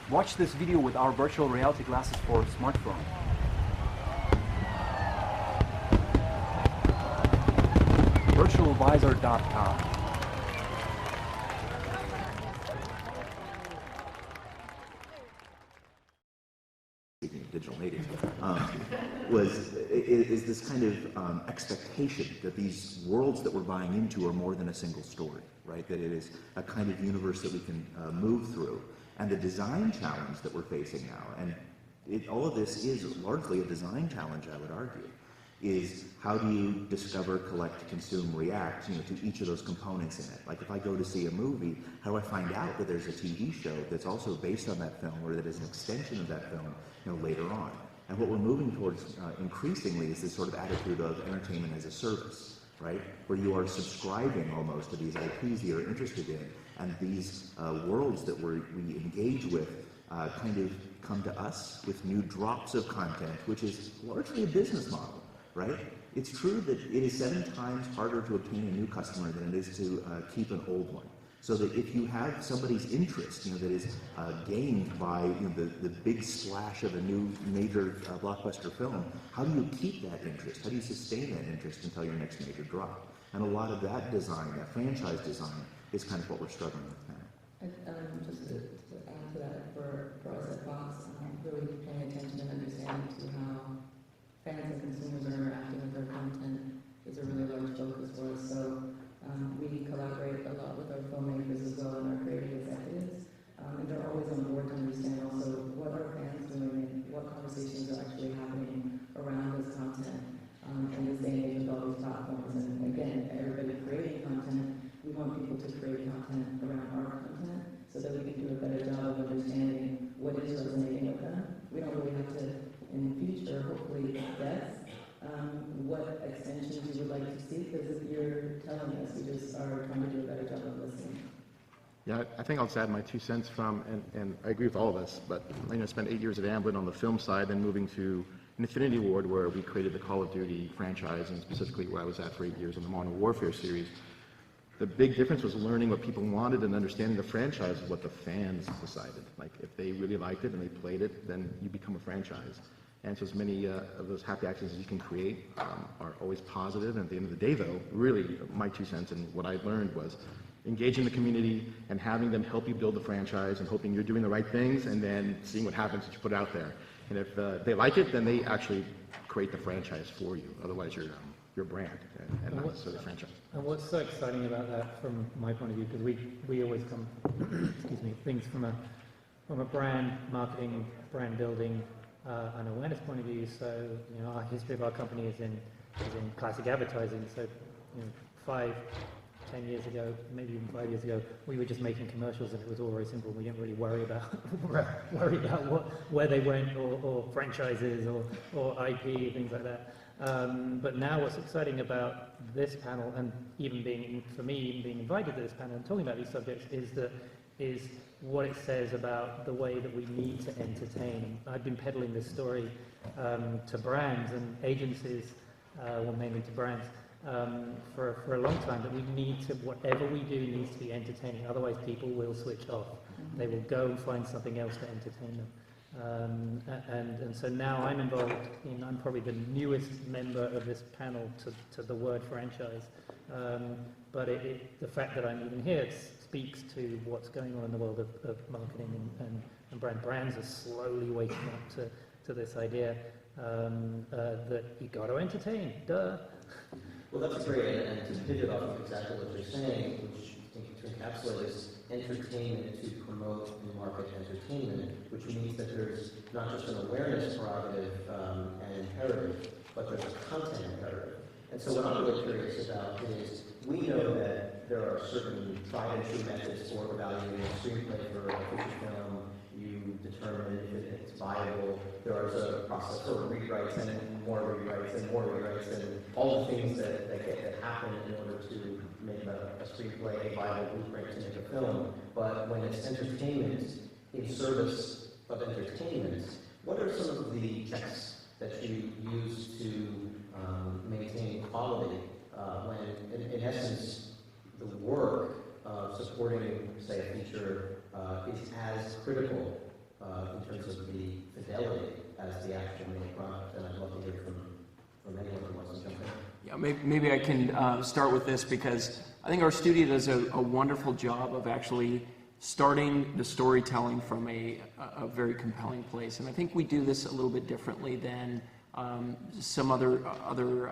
Watch this video with our virtual reality glasses for smartphone. virtualvizor.com. Digital native, is this kind of expectation that these worlds that we're buying into are more than a single story, right? That it is a kind of universe that we can move through. And the design challenge that we're facing now, and all of this is largely a design challenge, I would argue, is how do you discover, collect, consume, react, to each of those components in it. Like if I go to see a movie, how do I find out that there's a TV show that's also based on that film or that is an extension of that film, later on? And what we're moving towards increasingly is this sort of attitude of entertainment as a service, right? Where you are subscribing almost to these IPs that you're interested in, and these worlds that we engage with kind of come to us with new drops of content, which is largely a business model, right? It's true that it is 7 times harder to obtain a new customer than it is to keep an old one. So that if you have somebody's interest, that is gained by the big splash of a new major blockbuster film, how do you keep that interest? How do you sustain that interest until your next major drop? And a lot of that design, that franchise design, is kind of what we're struggling with now. Just to add to that, for us at Fox, really paying attention and understanding to how fans and consumers are interacting with their content is a really large focus for us. So we collaborate a lot with our filmmakers as well and our creative executives, and they're always on board to understand also what are fans doing and what conversations are actually happening around this content in this day and age with all these platforms. And again, everybody creating content, we want people to create content around our content so that we can do a better job of understanding what is resonating with them. We don't really have to, in the future, hopefully guess what extensions you would like to see, because if you're telling us, we just are trying to do a better job of listening. Yeah, I think I'll just add my 2 cents from, and I agree with all of this, but I spent 8 years at Amblin on the film side, then moving to Infinity Ward, where we created the Call of Duty franchise, and specifically where I was at for 8 years on the Modern Warfare series. The big difference was learning what people wanted and understanding the franchise is what the fans decided. Like, if they really liked it and they played it, then you become a franchise. And so as many of those happy accidents as you can create are always positive. And at the end of the day, though, really, my 2 cents and what I learned was engaging the community and having them help you build the franchise and hoping you're doing the right things and then seeing what happens that you put out there. And if they like it, then they actually create the franchise for you. Otherwise, you're your brand and not necessarily the franchise. And what's so exciting about that from my point of view, because we always come, excuse me, things from a brand marketing, brand building, and awareness point of view. So our history of our company is in classic advertising. So 5, 10 years ago, maybe even 5 years ago, we were just making commercials and it was all very simple. We didn't really worry about where they went or franchises or IP, things like that. But now what's exciting about this panel, and even being invited to this panel and talking about these subjects, is what it says about the way that we need to entertain. I've been peddling this story to brands and agencies, well, mainly to brands, for a long time, that we need to, whatever we do needs to be entertaining, otherwise people will switch off. They will go and find something else to entertain them. And so now I'm involved in, I'm probably the newest member of this panel to the word franchise, but the fact that I'm even here speaks to what's going on in the world of marketing and brands are slowly waking up to this idea that you got to entertain, duh. Well, that's great, and to pivot off of exactly what you're saying, which I think to encapsulate is entertainment to promote and market entertainment, which means that there's not just an awareness prerogative and imperative, but there's a content imperative. And so what I'm really curious about is, we know that there are certain tried and true methods for evaluating a screenplay for a feature film. You determine if it's viable. There is a process of rewrites and more rewrites and more rewrites and all the things that happen in order to make a screenplay a viable blueprint to make a film. But when it's entertainment in service of entertainment, what are some of the checks that you use to maintain quality when, in essence, the work of supporting, say, a feature is as critical in terms of the fidelity as the actual main product? And I'd love to hear from anyone who wants to jump in. Yeah, maybe I can start with this, because I think our studio does a wonderful job of actually starting the storytelling from a very compelling place. And I think we do this a little bit differently than some other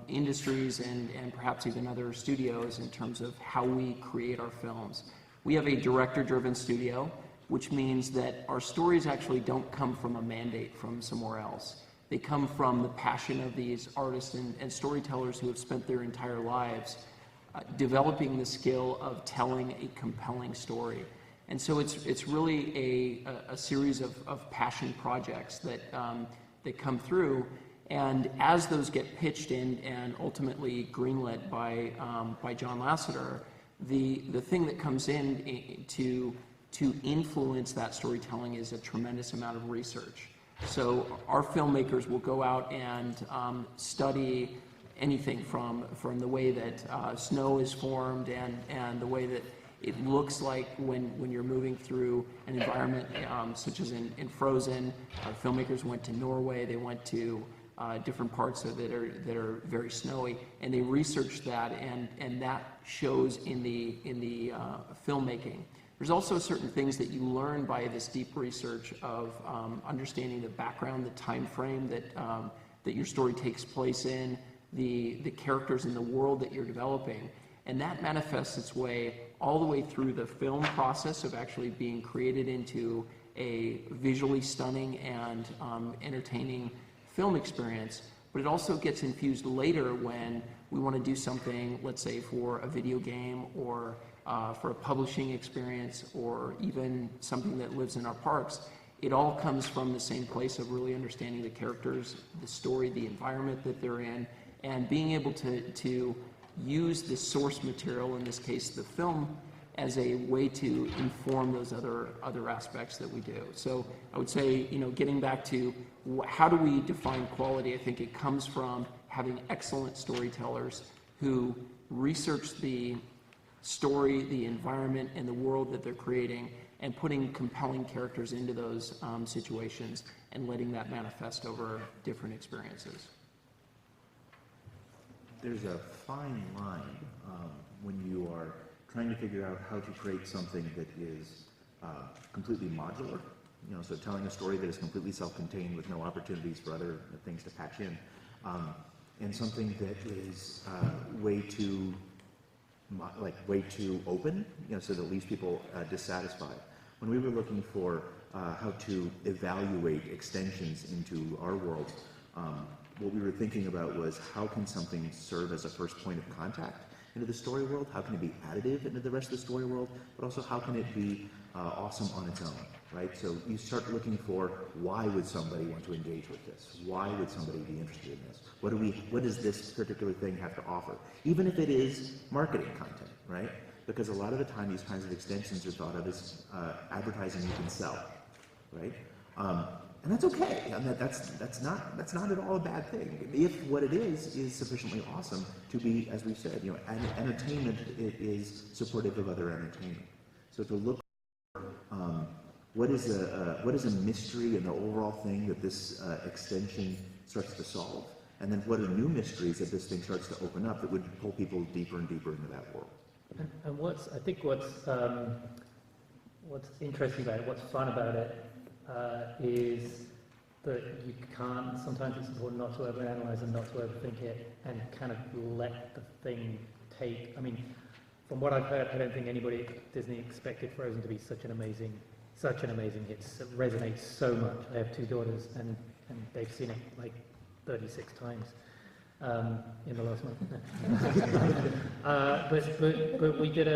industries and perhaps even other studios in terms of how we create our films. We have a director-driven studio, which means that our stories actually don't come from a mandate from somewhere else. They come from the passion of these artists and storytellers who have spent their entire lives developing the skill of telling a compelling story. And so it's really a series of passion projects that come through, and as those get pitched in and ultimately greenlit by John Lasseter, the thing that comes in to influence that storytelling is a tremendous amount of research. So our filmmakers will go out and study anything from the way that snow is formed and the way that it looks like when you're moving through an environment such as in Frozen. Our filmmakers went to Norway, they went to different parts of it that are very snowy, and they researched that, and that shows in the filmmaking. There's also certain things that you learn by this deep research of understanding the background, the time frame that your story takes place in, the characters in the world that you're developing. And that manifests its way all the way through the film process of actually being created into a visually stunning and entertaining film experience. But it also gets infused later when we want to do something, let's say for a video game or for a publishing experience or even something that lives in our parks. It all comes from the same place of really understanding the characters, the story, the environment that they're in, and being able to use the source material, in this case the film, as a way to inform those other aspects that we do. So I would say, getting back to how do we define quality, I think it comes from having excellent storytellers who research the story, the environment, and the world that they're creating, and putting compelling characters into those situations and letting that manifest over different experiences. There's a fine line when you are trying to figure out how to create something that is completely modular, so telling a story that is completely self-contained with no opportunities for other things to patch in, and something that is way too open, so that leaves people dissatisfied. When we were looking for how to evaluate extensions into our world, what we were thinking about was how can something serve as a first point of contact into the story world? How can it be additive into the rest of the story world? But also how can it be awesome on its own, right? So you start looking for why would somebody want to engage with this? Why would somebody be interested in this? What does this particular thing have to offer? Even if it is marketing content, right? Because a lot of the time these kinds of extensions are thought of as advertising you can sell, right? And that's okay. I mean, that's not at all a bad thing. If what it is sufficiently awesome to be, as we've said, entertainment is supportive of other entertainment. So to look for what is a mystery in the overall thing that this extension starts to solve, and then what are new mysteries that this thing starts to open up that would pull people deeper and deeper into that world. And what's interesting about it, what's fun about it, is that you can't, sometimes it's important not to overanalyze and not to overthink it and kind of let the thing take. I mean, from what I've heard, I don't think anybody at Disney expected Frozen to be such an amazing hit. It resonates so much. I have two daughters and they've seen it like 36 times in the last month. But we did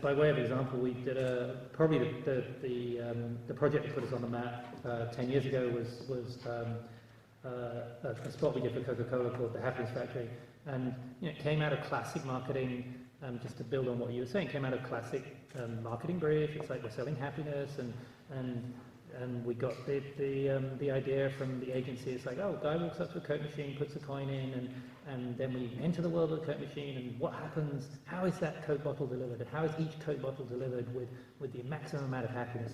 by way of example, we did probably the project that put us on the map 10 years ago was a spot we did for Coca-Cola called the Happiness Factory, and it came out of classic marketing. Just to build on what you were saying, came out of classic marketing brief. It's like we're selling happiness, and we got the idea from the agency. It's like, oh, guy walks up to a Coke machine, puts a coin in, and then we enter the world of the Coke machine, and what happens? How is that Coke bottle delivered? And how is each Coke bottle delivered with the maximum amount of happiness?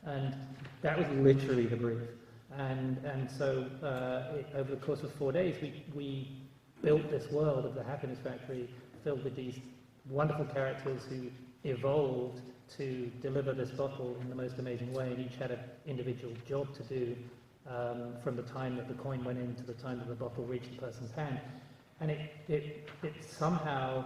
And that was literally the brief. And so over the course of 4 days, we built this world of the Happiness Factory filled with these wonderful characters who evolved to deliver this bottle in the most amazing way, and each had an individual job to do from the time that the coin went in to the time that the bottle reached the person's hand. And it somehow,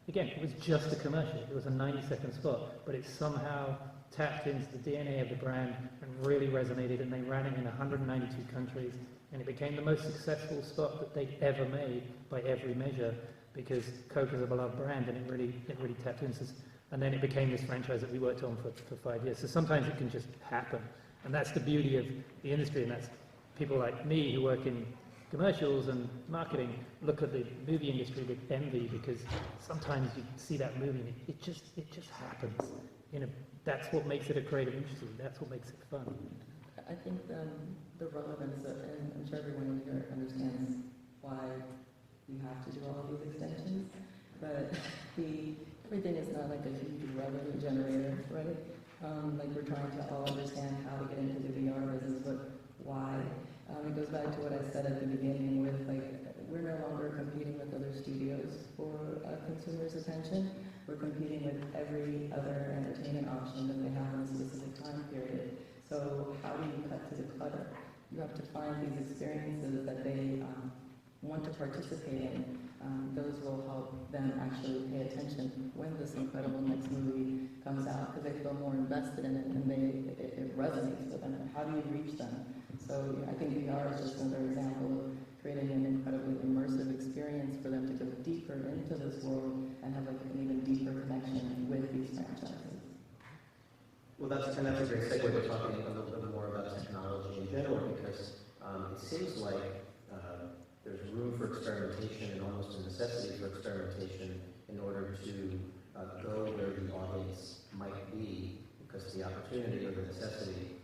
again, it was just a commercial. It was a 90-second spot, but it somehow tapped into the DNA of the brand and really resonated, and they ran it in 192 countries, and it became the most successful spot that they'd ever made by every measure, because Coke is a beloved brand, and it really tapped into this. And then it became this franchise that we worked on for 5 years. So sometimes it can just happen, and that's the beauty of the industry, and that's people like me who work in commercials and marketing look at the movie industry with envy, because sometimes you see that movie and it just happens. You know, that's what makes it a creative industry. That's what makes it fun. I think the relevance of, and I'm sure everyone in here understands why we have to do all of these extensions, but everything is not like a huge revenue generator, right? Like we're trying to all understand how to get into the VR business, but why? It goes back to what I said at the beginning with, like, we're no longer competing with other studios for consumers' attention. We're competing with every other entertainment option that they have in a specific time period. So how do you cut to the clutter? You have to find these experiences that they want to participate in. Those will help them actually pay attention when this incredible next movie comes out, because they feel more invested in it and it resonates with them. How do you reach them? So I think VR is just another example of creating an incredibly immersive experience for them to go deeper into this world and have like an even deeper connection with these franchises. Well, that's a great segue to talking a little bit more about technology in general, because it seems like there's room for experimentation and almost a necessity for experimentation in order to go where the audience might be, because the opportunity or the necessity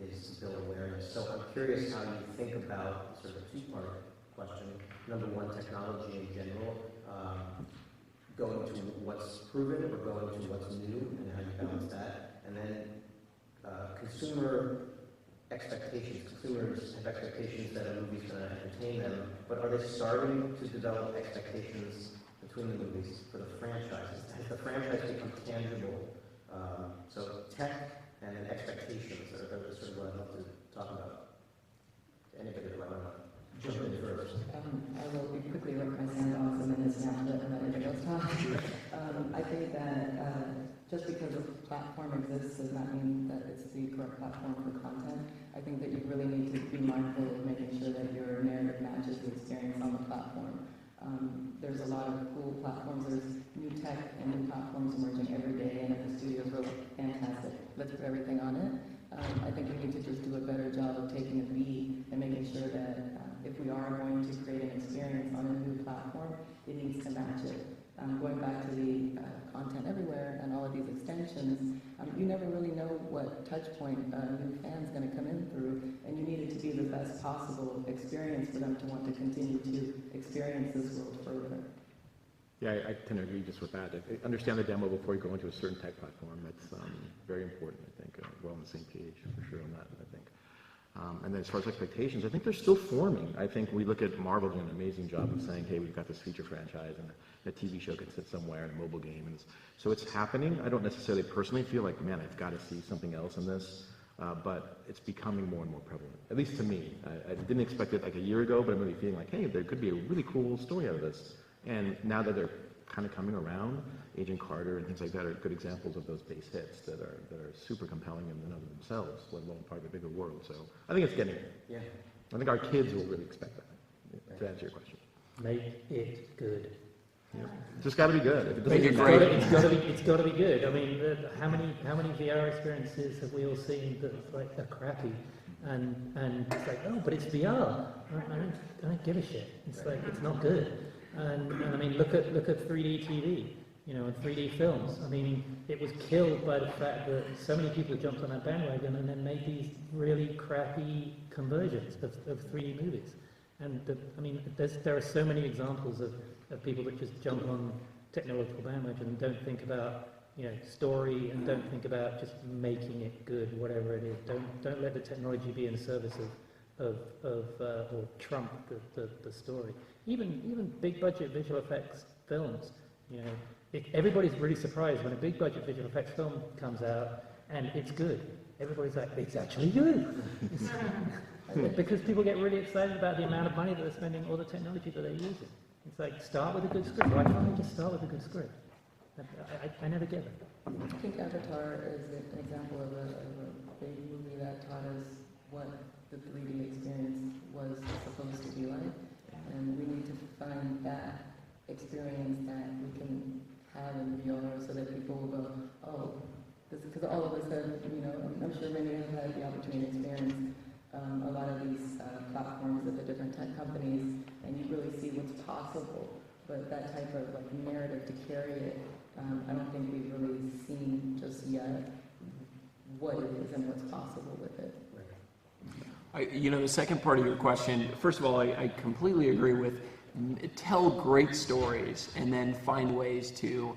is to build awareness. So I'm curious how you think about sort of a two-part question. Number one, technology in general, going to what's proven or going to what's new, and how you balance that. And then consumer expectations. Consumers have expectations that a movie's going to entertain them, but are they starting to develop expectations between the movies for the franchises? Has the franchise become tangible? So tech and then expectations are sort of what I'd love to talk about. Anybody that might want to jump in first? I will quickly rip my sandbox and then snap it and let everybody else talk. I think that just because a platform exists does not mean that it's the correct platform for content. I think that you really need to be mindful of making sure that your narrative matches the experience on the platform. There's a lot of cool platforms. There's new tech and new platforms emerging every day, and if the studios are fantastic, let's put everything on it. I think we need to just do a better job of taking a beat and making sure that if we are going to create an experience on a new platform, it needs to match it. Going back to the content everywhere and all of these extensions, you never really know what touch point a new fan's going to come in through, and you need it to be the best possible experience for them to want to continue to experience this world further. Yeah, I tend to agree just with that. Understand the demo before you go into a certain tech platform. That's very important, I think. We're all on the same page for sure on that, I think. And then as far as expectations, I think they're still forming. I think we look at Marvel doing an amazing job of saying, hey, we've got this feature franchise and a TV show can sit somewhere in a mobile game. And so it's happening. I don't necessarily personally feel like, man, I've got to see something else in this. But it's becoming more and more prevalent, at least to me. I didn't expect it like a year ago, but I'm really feeling like, hey, there could be a really cool story out of this. And now that they're kind of coming around, Agent Carter and things like that are good examples of those base hits that are super compelling in and of themselves, let alone part of a bigger world. So I think it's getting there. Yeah. I think our kids will really expect that, to answer your question. Make it good. Yeah. It's just got to be good. If it doesn't It's got to be good. I mean, how many VR experiences have we all seen that are crappy? And it's like, oh, but it's VR. I don't give a shit. It's like, it's not good. And I mean, look at 3D TV, you know, and 3D films. I mean, it was killed by the fact that so many people jumped on that bandwagon and then made these really crappy conversions of 3D movies. And I mean, there are so many examples of people that just jump on technological bandwagon and don't think about story, and don't think about just making it good, whatever it is. Don't let the technology be in service of or trump the story. Even big budget visual effects films, everybody's really surprised when a big budget visual effects film comes out and it's good. Everybody's like, it's actually good. Because people get really excited about the amount of money that they're spending or the technology that they're using. It's like, start with a good script. Why can't we just start with a good script? I never get it. I think Avatar is an example of a big movie that taught us what the 3D experience was supposed to be like. And we need to find that experience that we can have in VR so that people will go, oh, because all of us have, I'm sure many have had the opportunity to experience a lot of these platforms of the different tech companies, and you really see what's possible. But that type of narrative to carry it, I don't think we've really seen just yet what it is and what's possible with it. The second part of your question, first of all, I completely agree with tell great stories and then find ways to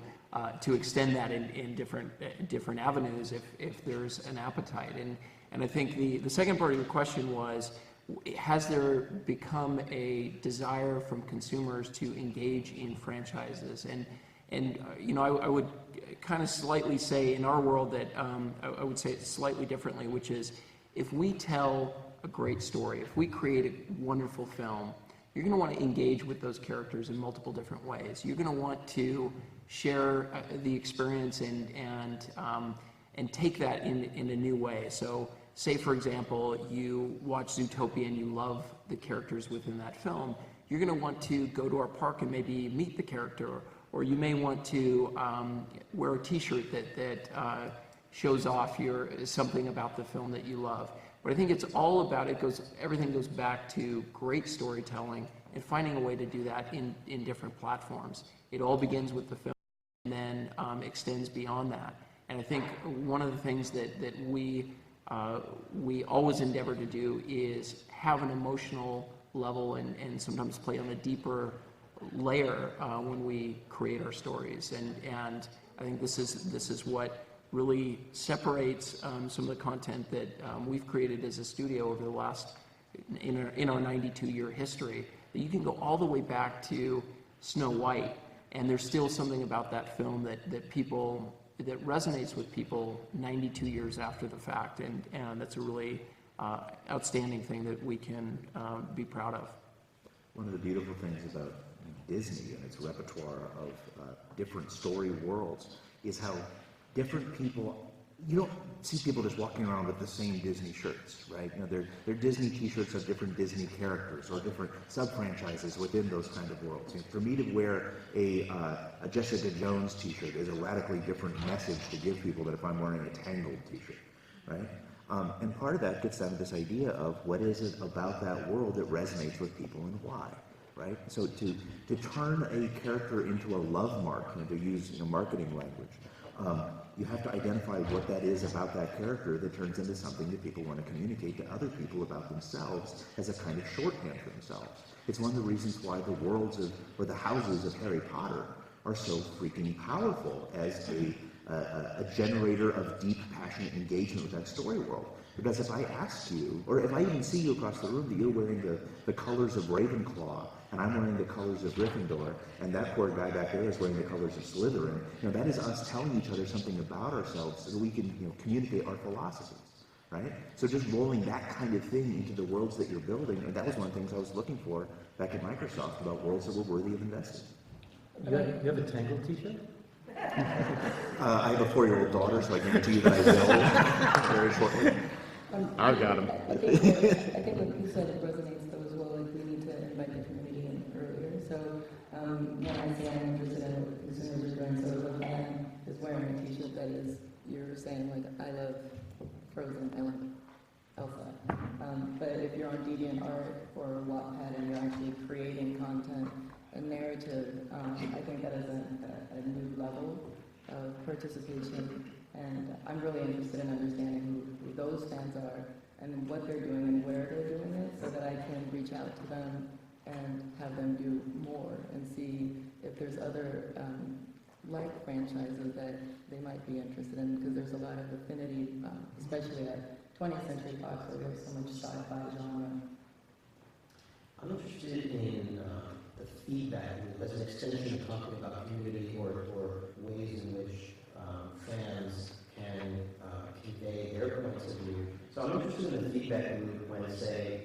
extend that in different avenues if there's an appetite. And I think the second part of your question was, has there become a desire from consumers to engage in franchises? And I would kind of slightly say in our world that I would say it slightly differently, which is if we tell a great story, if we create a wonderful film, you're going to want to engage with those characters in multiple different ways. You're going to want to share the experience and take that in a new way. So say, for example, you watch Zootopia and you love the characters within that film, you're going to want to go to our park and maybe meet the character, or you may want to wear a t-shirt that shows off something about the film that you love. But I think it's all about, everything goes back to great storytelling and finding a way to do that in different platforms. It all begins with the film and then extends beyond that. And I think one of the things that we always endeavor to do is have an emotional level and sometimes play on a deeper layer when we create our stories. And I think this is what really separates some of the content that we've created as a studio over the last, in our 92-year history. That you can go all the way back to Snow White, and there's still something about that film that resonates with people 92 years after the fact, and that's a really outstanding thing that we can be proud of. One of the beautiful things about Disney and its repertoire of different story worlds is how different people, you don't see people just walking around with the same Disney shirts, right? They're Disney t-shirts of different Disney characters or different sub-franchises within those kind of worlds. For me to wear a Jessica Jones t-shirt is a radically different message to give people than if I'm wearing a Tangled t-shirt, right? And part of that gets down to this idea of what is it about that world that resonates with people and why, right? So to turn a character into a love mark, to use marketing language, you have to identify what that is about that character that turns into something that people want to communicate to other people about themselves as a kind of shorthand for themselves. It's one of the reasons why the worlds or the houses of Harry Potter are so freaking powerful as a generator of deep, passionate engagement with that story world. Because if I ask you, or if I even see you across the room that you're wearing the colors of Ravenclaw, and I'm wearing the colors of Gryffindor, and that poor guy back there is wearing the colors of Slytherin, that is us telling each other something about ourselves so that we can communicate our philosophies, right? So just rolling that kind of thing into the worlds that you're building, and that was one of the things I was looking for back at Microsoft, about worlds that were worthy of investing. You have a Tangled t-shirt? I have a 4-year-old daughter, so I guarantee you that I will very shortly. I've got him. I think what you said resonates though as well. Like we need to invite the community in earlier. So when I say I'm interested in what consumers are doing, so if a fan is wearing a T-shirt that is, you're saying like I love Frozen, I like Elsa. But if you're on DeviantArt or Wattpad and you're actually creating content, a narrative, I think that is a new level of participation. And I'm really interested in understanding who those fans are and what they're doing and where they're doing it so that I can reach out to them and have them do more and see if there's other like franchises that they might be interested in, because there's a lot of affinity, especially at 20th Century Fox, where there's so much sci-fi genre. I'm interested in the feedback loop as an extension of talking about community or ways in which fans can convey their points of view. So I'm interested in the feedback loop when, say,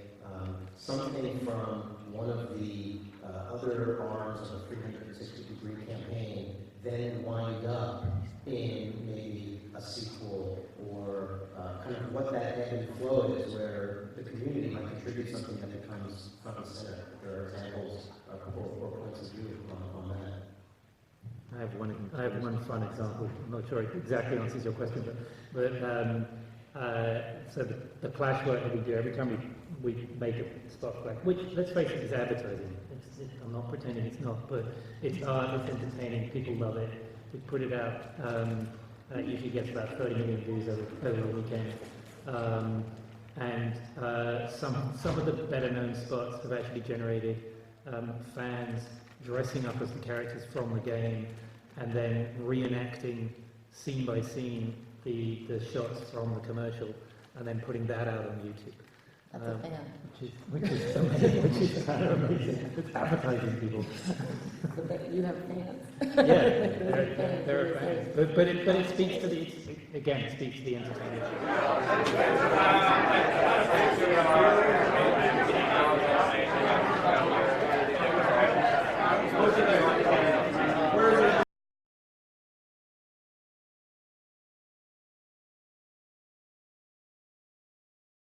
something from one of the other arms of a 360-degree campaign then wind up in maybe a sequel, or kind of what that ebb and flow is, where the community might contribute something that becomes front and center. There are examples, a couple of points of view on that. I have one fun example. I'm not sure it exactly answers your question, but so the Clash work that we do every time we make a spot flag, which, let's face it, is advertising. I'm not pretending it's not, but it's art, it's entertaining, people love it. We put it out, it usually gets about 30 million views over a weekend. And some of the better known spots have actually generated fans dressing up as the characters from the game and then reenacting scene by scene the shots from the commercial and then putting that out on YouTube. That's a fan. Which is kind of amazing. It's advertising people. So that you have fans. Yeah, there are fans. But it speaks to it speaks to the entertainment.